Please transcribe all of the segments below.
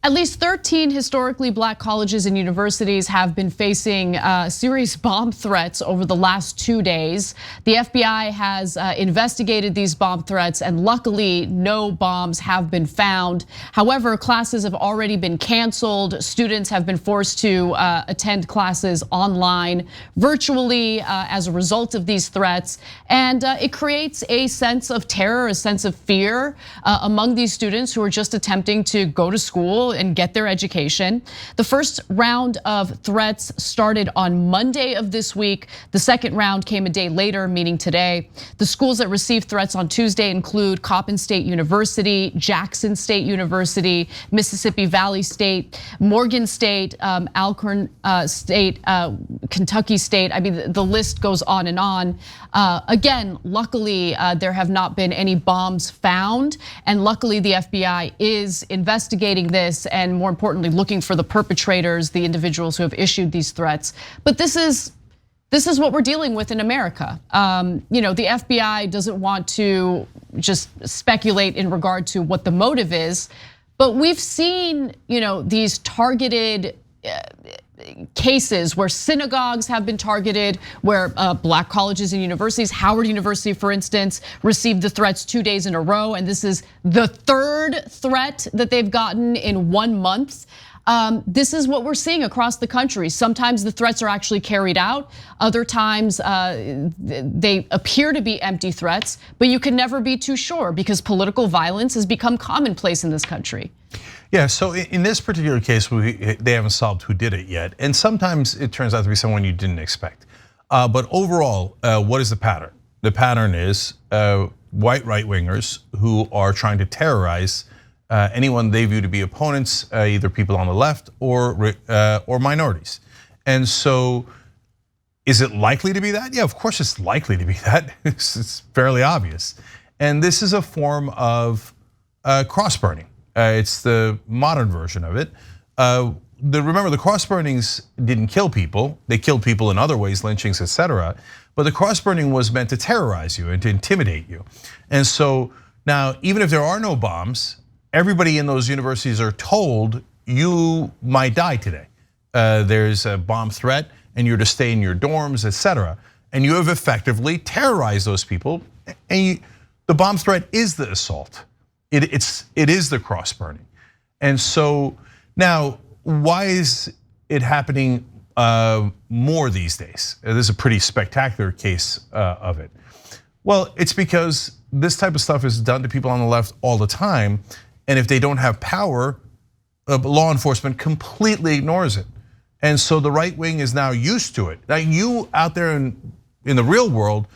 At least 13 historically black colleges and universities have been facing serious bomb threats over the last 2 days. The FBI has investigated these bomb threats, and luckily no bombs have been found. However, classes have already been canceled. Students have been forced to attend classes online, virtually, as a result of these threats. And it creates a sense of terror, a sense of fear among these students who are just attempting to go to school and get their education. The first round of threats started on Monday of this week. The second round came a day later, meaning today. The schools that received threats on Tuesday include Coppin State University, Jackson State University, Mississippi Valley State, Morgan State, Alcorn State, Kentucky State. I mean, the list goes on and on. Again, luckily, there have not been any bombs found. And luckily, the FBI is investigating this and, more importantly, looking for the perpetrators, the individuals who have issued these threats. But this is what we're dealing with in America. The FBI doesn't want to just speculate in regard to what the motive is, but we've seen, these targeted cases where synagogues have been targeted, where black colleges and universities, Howard University, for instance, received the threats 2 days in a row, and this is the third threat that they've gotten in 1 month. This is what we're seeing across the country. Sometimes the threats are actually carried out. Other times they appear to be empty threats, but you can never be too sure because political violence has become commonplace in this country. Yeah, so in this particular case, they haven't solved who did it yet. And sometimes it turns out to be someone you didn't expect. But overall, what is the pattern? The pattern is white right-wingers who are trying to terrorize anyone they view to be opponents, either people on the left or minorities. And so, is it likely to be that? Yeah, of course it's likely to be that. It's fairly obvious. And this is a form of cross burning. It's the modern version of it. Remember, the cross burnings didn't kill people. They killed people in other ways, lynchings, etc. But the cross burning was meant to terrorize you and to intimidate you. And so now, even if there are no bombs, everybody in those universities are told you might die today. There's a bomb threat and you're to stay in your dorms, etc. And you have effectively terrorized those people. And the bomb threat is the assault. It is the cross burning. And so now, why is it happening more these days? This is a pretty spectacular case of it. Well, it's because this type of stuff is done to people on the left all the time. And if they don't have power, law enforcement completely ignores it. And so the right wing is now used to it. Now you out there in the real world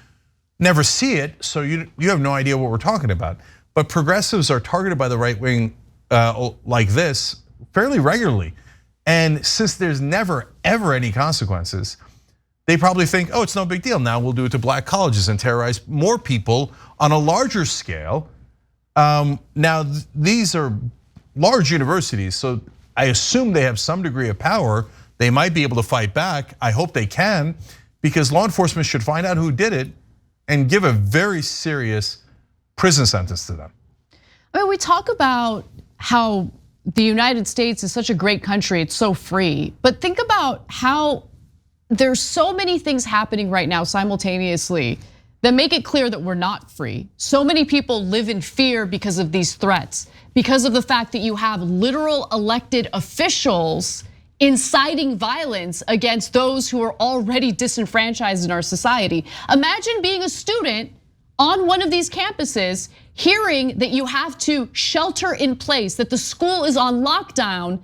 never see it, so you have no idea what we're talking about. But progressives are targeted by the right wing like this fairly regularly. And since there's never, ever any consequences, they probably think, oh, it's no big deal. Now we'll do it to black colleges and terrorize more people on a larger scale. Now, these are large universities, so I assume they have some degree of power. They might be able to fight back. I hope they can, because law enforcement should find out who did it and give a very serious prison sentence to them. I mean, we talk about how the United States is such a great country, it's so free. But think about how there's so many things happening right now simultaneously that make it clear that we're not free. So many people live in fear because of these threats, because of the fact that you have literal elected officials inciting violence against those who are already disenfranchised in our society. Imagine being a student on one of these campuses, hearing that you have to shelter in place, that the school is on lockdown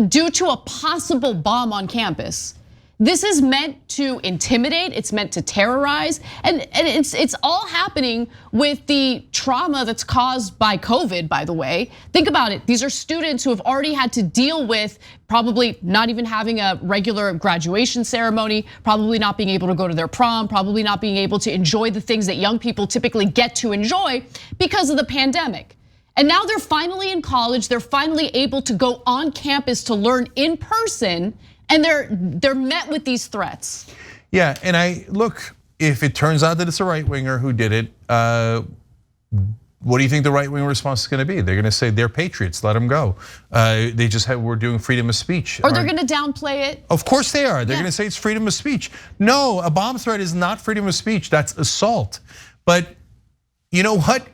due to a possible bomb on campus. This is meant to intimidate, it's meant to terrorize, and it's all happening with the trauma that's caused by COVID, by the way. Think about it, these are students who have already had to deal with probably not even having a regular graduation ceremony, probably not being able to go to their prom, probably not being able to enjoy the things that young people typically get to enjoy because of the pandemic. And now they're finally in college, they're finally able to go on campus to learn in person, and they're met with these threats. Yeah, and look, if it turns out that it's a right winger who did it, what do you think the right-wing response is going to be? They're going to say they're patriots, let them go. We're doing freedom of speech. Or they're going to downplay it. Of course they are. They're going to say it's freedom of speech. No, a bomb threat is not freedom of speech. That's assault. But you know what?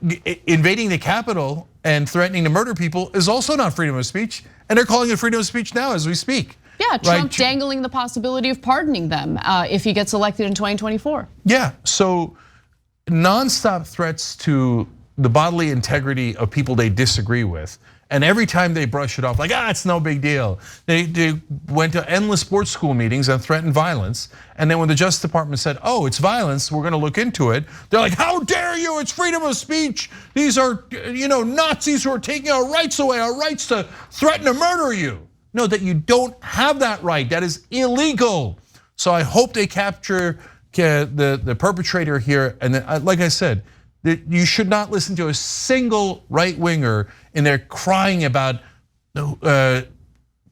Invading the Capitol and threatening to murder people is also not freedom of speech. And they're calling it freedom of speech now as we speak. Yeah, Trump dangling the possibility of pardoning them if he gets elected in 2024. Yeah, so nonstop threats to the bodily integrity of people they disagree with. And every time they brush it off, like, it's no big deal. They went to endless sports school meetings and threatened violence. And then when the Justice Department said, it's violence, we're gonna look into it. They're like, how dare you, it's freedom of speech. These are Nazis who are taking our rights away, our rights to threaten to murder you. No, that you don't have that right, that is illegal. So I hope they capture the perpetrator here. And like I said, you should not listen to a single right-winger in there crying about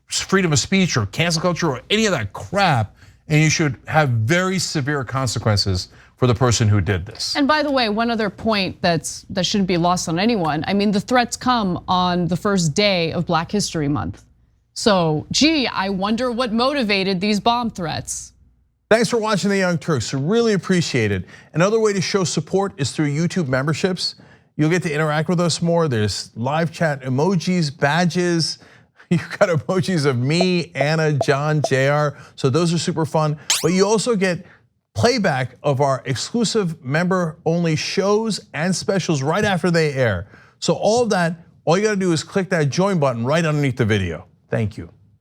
freedom of speech or cancel culture or any of that crap. And you should have very severe consequences for the person who did this. And by the way, one other point that shouldn't be lost on anyone. I mean, the threats come on the first day of Black History Month. So, I wonder what motivated these bomb threats. Thanks for watching The Young Turks, really appreciate it. Another way to show support is through YouTube memberships. You'll get to interact with us more. There's live chat emojis, badges. You've got emojis of me, Anna, John, JR. So those are super fun. But you also get playback of our exclusive member-only shows and specials right after they air. So all of that, all you gotta do is click that join button right underneath the video. Thank you.